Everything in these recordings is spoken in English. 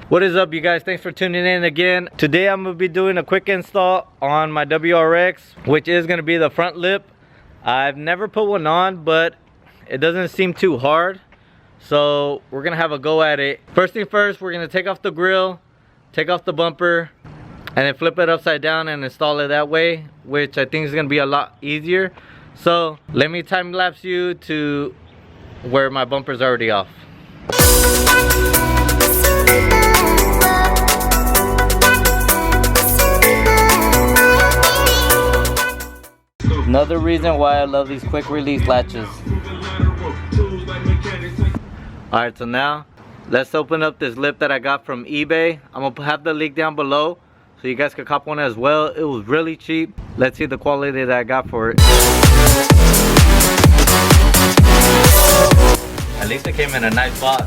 What is up, you guys? Thanks for tuning in again. Today I'm gonna be doing a quick install on my WRX, which is gonna be the front lip. I've never put one on, but it doesn't seem too hard, so we're gonna have a go at it. First thing first, we're gonna take off the grill, take off the bumper, and then flip it upside down and install it that way, which I think is gonna be a lot easier. So let me time lapse you to where my bumper's already off. Another reason why I love these quick release latches. Alright, so now let's open up this lip that I got from eBay. I'm gonna have the link down below so you guys can cop one as well. It was really cheap. Let's see the quality that I got for it. At least it came in a nice box.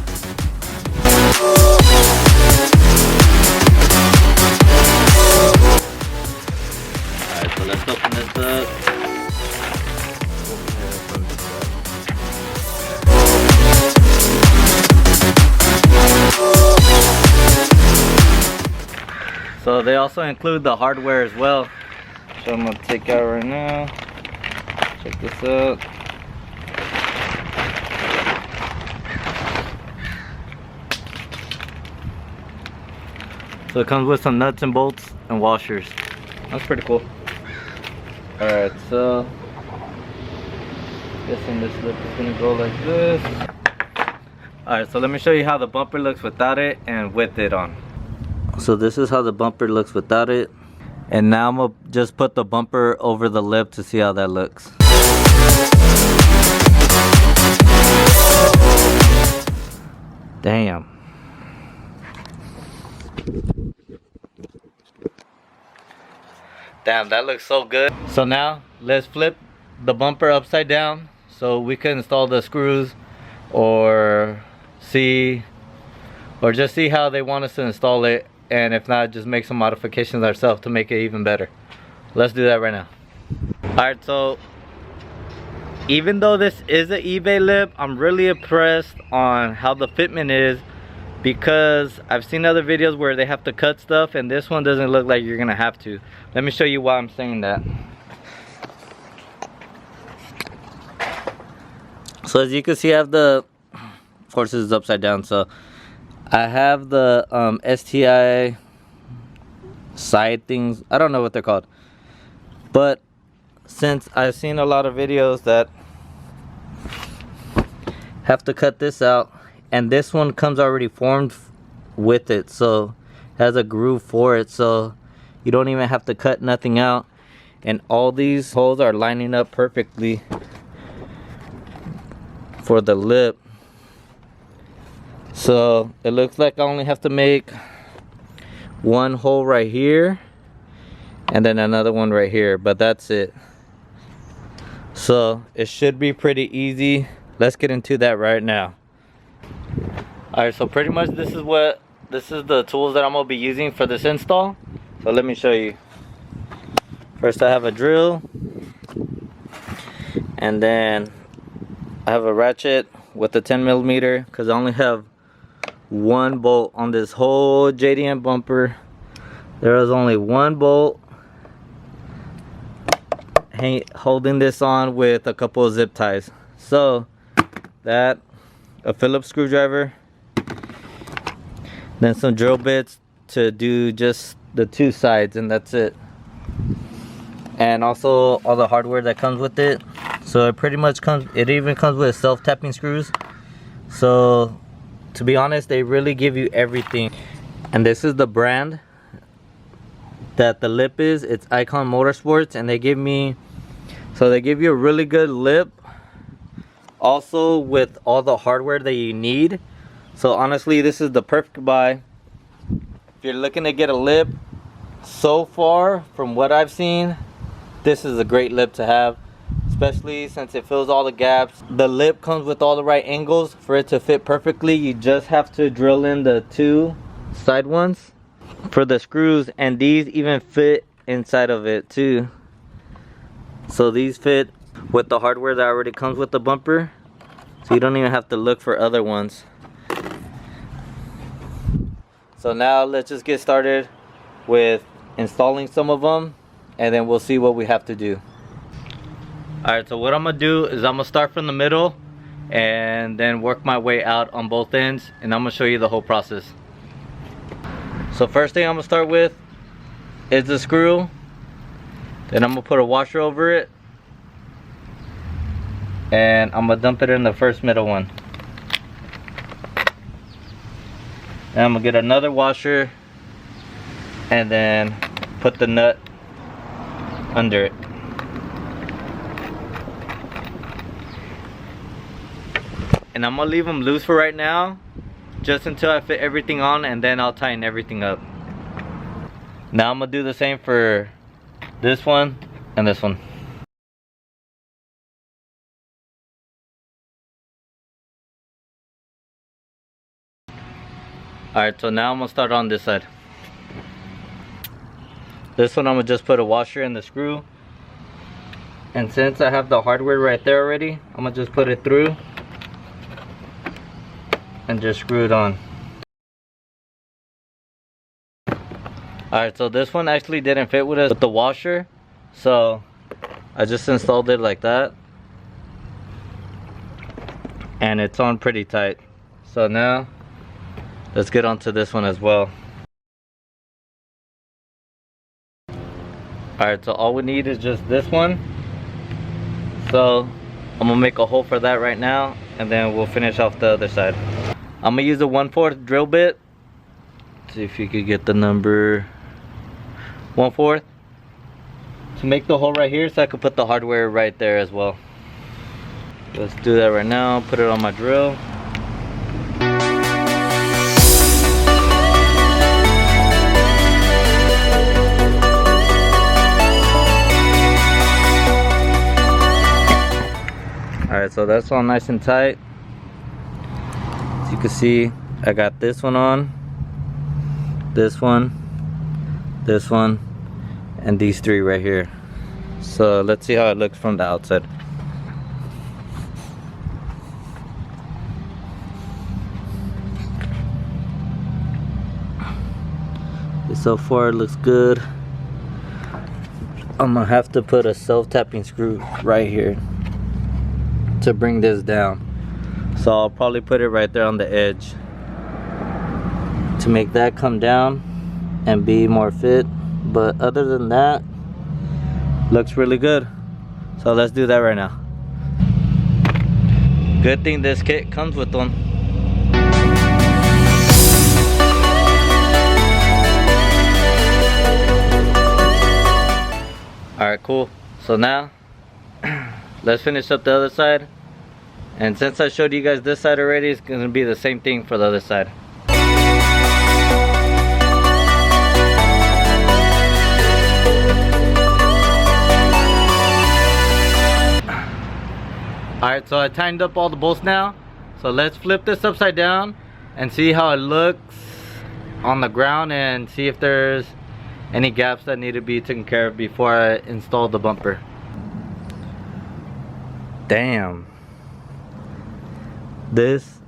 Alright, so let's open this up. So they also include the hardware as well. So I'm gonna take out right now. Check this out. So it comes with some nuts and bolts and washers. That's pretty cool. Alright, so guessing this lip is gonna go like this. Alright, so let me show you how the bumper looks without it and with it on. So this is how the bumper looks without it. And now I'm gonna just put the bumper over the lip to see how that looks. Damn. Damn, that looks so good. So now let's flip the bumper upside down so we can install the screws or just see how they want us to install it, and if not, just make some modifications ourselves to make it even better. Let's do that right now. Alright, so even though this is an eBay lip, I'm really impressed on how the fitment is, because I've seen other videos where they have to cut stuff and this one doesn't look like you're gonna have to. Let me show you why I'm saying that. So as you can see, I have the, of course this is upside down, so I have the STI side things. I don't know what they're called, but since I've seen a lot of videos that have to cut this out, and this one comes already formed with it, so it has a groove for it, so you don't even have to cut nothing out, and all these holes are lining up perfectly for the lip. So it looks like I only have to make one hole right here and then another one right here, but that's it. So it should be pretty easy. Let's get into that right now. Alright, so pretty much this is the tools that I'm gonna be using for this install. So let me show you. First I have a drill, and then I have a ratchet with a 10mm because I only have one bolt on this whole JDM bumper. There is only one bolt holding this on with a couple of zip ties. So that, a Phillips screwdriver, then some drill bits to do just the two sides, and that's it. And also all the hardware that comes with it. So it pretty much comes, it even comes with self-tapping screws. So to be honest, they really give you everything. And this is the brand that the lip is. It's Ikon Motorsports, and they give me, so they give you a really good lip, also with all the hardware that you need. So honestly, this is the perfect buy if you're looking to get a lip. So far from what I've seen, this is a great lip to have, especially since it fills all the gaps. The lip comes with all the right angles for it to fit perfectly. You just have to drill in the two side ones for the screws, and these even fit inside of it too. So these fit with the hardware that already comes with the bumper, so you don't even have to look for other ones. So now let's just get started with installing some of them, and then we'll see what we have to do. Alright, so what I'm gonna do is I'm gonna start from the middle and then work my way out on both ends, and I'm gonna show you the whole process. So first thing I'm gonna start with is the screw. Then I'm gonna put a washer over it, and I'm gonna dump it in the first middle one. And I'm gonna get another washer and then put the nut under it. And I'm gonna leave them loose for right now, just until I fit everything on, and then I'll tighten everything up. Now I'm gonna do the same for this one and this one. Alright, so now I'm gonna start on this side. This one I'm gonna just put a washer in the screw, and since I have the hardware right there already, I'm gonna just put it through and just screw it on. Alright, so this one actually didn't fit with the washer, so I just installed it like that, and it's on pretty tight. So now let's get onto this one as well. Alright, so all we need is just this one. So I'm gonna make a hole for that right now, and then we'll finish off the other side. I'm gonna use a 1/4 drill bit. See if you could get the number 1/4 to make the hole right here, so I could put the hardware right there as well. Let's do that right now. Put it on my drill. Alright, so that's all nice and tight. As you can see, I got this one on, this one, and these three right here. So let's see how it looks from the outside. So far it looks good. I'm gonna have to put a self-tapping screw right here to bring this down. So I'll probably put it right there on the edge to make that come down and be more fit. But other than that, looks really good. So let's do that right now. Good thing this kit comes with one. Alright, cool. So now let's finish up the other side. And since I showed you guys this side already, it's gonna be the same thing for the other side. Alright, so I tightened up all the bolts now. So let's flip this upside down and see how it looks on the ground, and see if there's any gaps that need to be taken care of before I install the bumper. Damn, this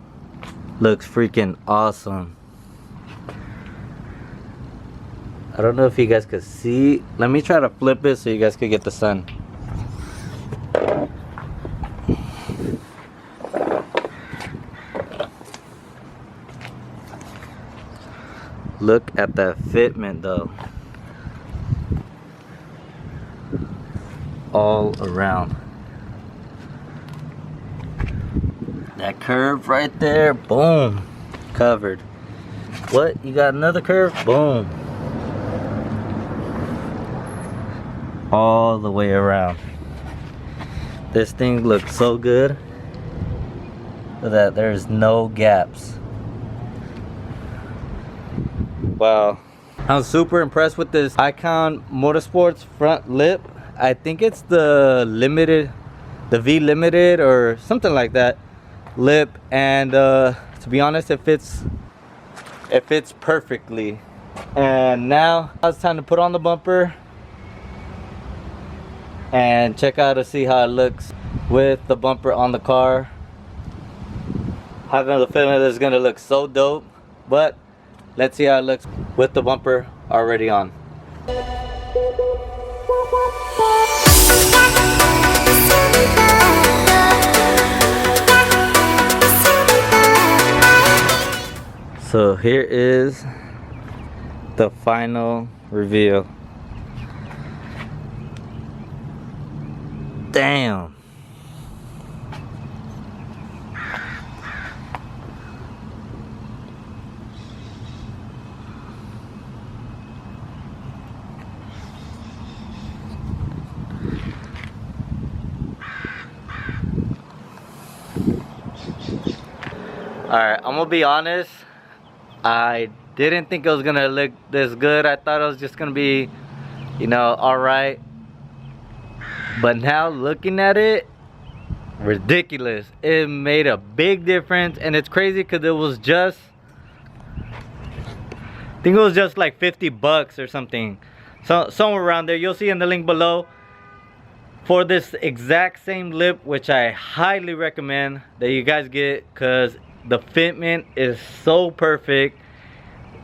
looks freaking awesome. I don't know if you guys could see. Let me try to flip it so you guys could get the sun. Look at that fitment though. All around. That curve right there, boom, covered. What, you got another curve? Boom. All the way around. This thing looks so good that there's no gaps. Wow, I'm super impressed with this Ikon Motorsports front lip. I think it's the limited, the V limited or something like that lip, and to be honest, it fits perfectly. And now it's time to put on the bumper and check out to see how it looks with the bumper on the car. I have the feeling that it's gonna look so dope, but Let's see how it looks with the bumper already on. So here is the final reveal. Damn. Alright, I'm gonna be honest, I didn't think it was gonna look this good. I thought it was just gonna be, you know, alright. But now looking at it, ridiculous. It made a big difference, and it's crazy because it was just, I think it was just like 50 bucks or something. So somewhere around there. You'll see in the link below for this exact same lip, which I highly recommend that you guys get because the fitment is so perfect.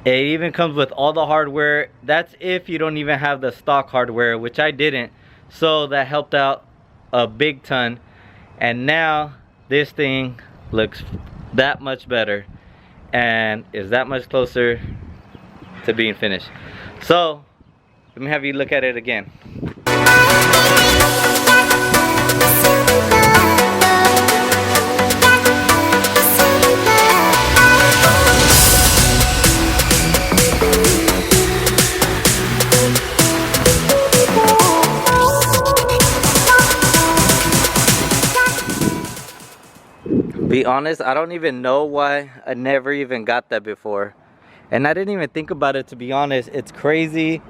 It even comes with all the hardware. That's if you don't even have the stock hardware, which I didn't. So that helped out a big ton. And now this thing looks that much better and is that much closer to being finished. So let me have you look at it again. Be honest, I don't even know why I never even got that before. And I didn't even think about it, to be honest. It's crazy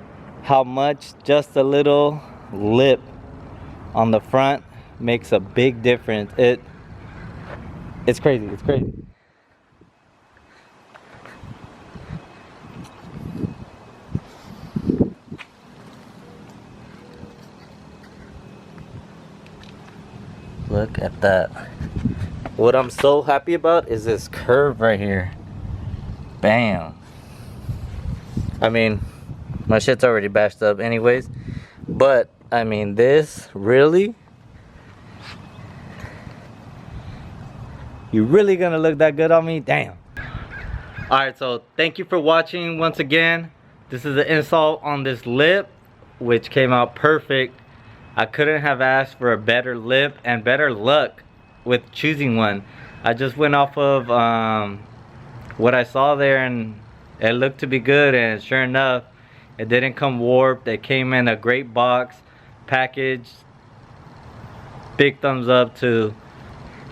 how much just a little lip on the front makes a big difference. It's crazy, it's crazy. Look at that. What I'm so happy about is this curve right here. Bam. I mean, my shit's already bashed up anyways, but I mean, this really, you really gonna look that good on me? Damn. Alright, so thank you for watching once again. This is the install on this lip, which came out perfect. I couldn't have asked for a better lip and better luck with choosing one. I just went off of what I saw there, and it looked to be good, and sure enough, it didn't come warped. It came in a great box package. Big thumbs up to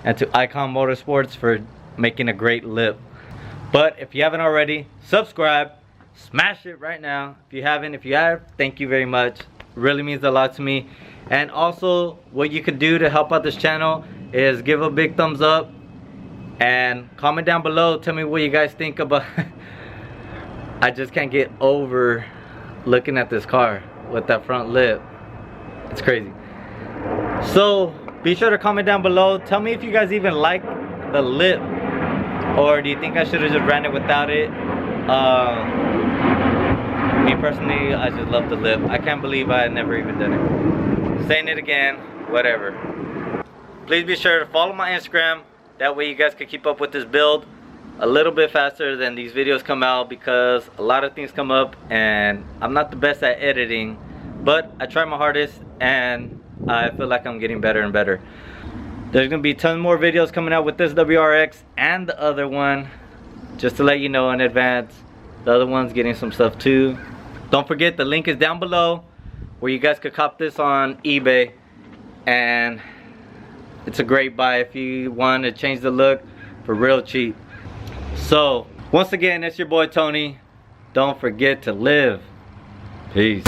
Ikon Motorsports for making a great lip. But if you haven't already, subscribe, smash it right now. If you haven't, if you have, thank you very much. It really means a lot to me. And also, what you could do to help out this channel is give a big thumbs up and comment down below. Tell me what you guys think about I just can't get over looking at this car with that front lip. It's crazy. So be sure to comment down below. Tell me if you guys even like the lip, or do you think I should have just ran it without it? Me personally, I just love the lip. I can't believe I had never even done it. Saying it again, whatever. Please be sure to follow my Instagram. That way you guys can keep up with this build a little bit faster than these videos come out, because a lot of things come up and I'm not the best at editing, but I try my hardest and I feel like I'm getting better and better. There's gonna be tons more videos coming out with this WRX and the other one, just to let you know in advance. The other one's getting some stuff too. Don't forget, the link is down below where you guys could cop this on eBay, and it's a great buy if you want to change the look for real cheap. So once again, it's your boy Tony. Don't forget to live. Peace.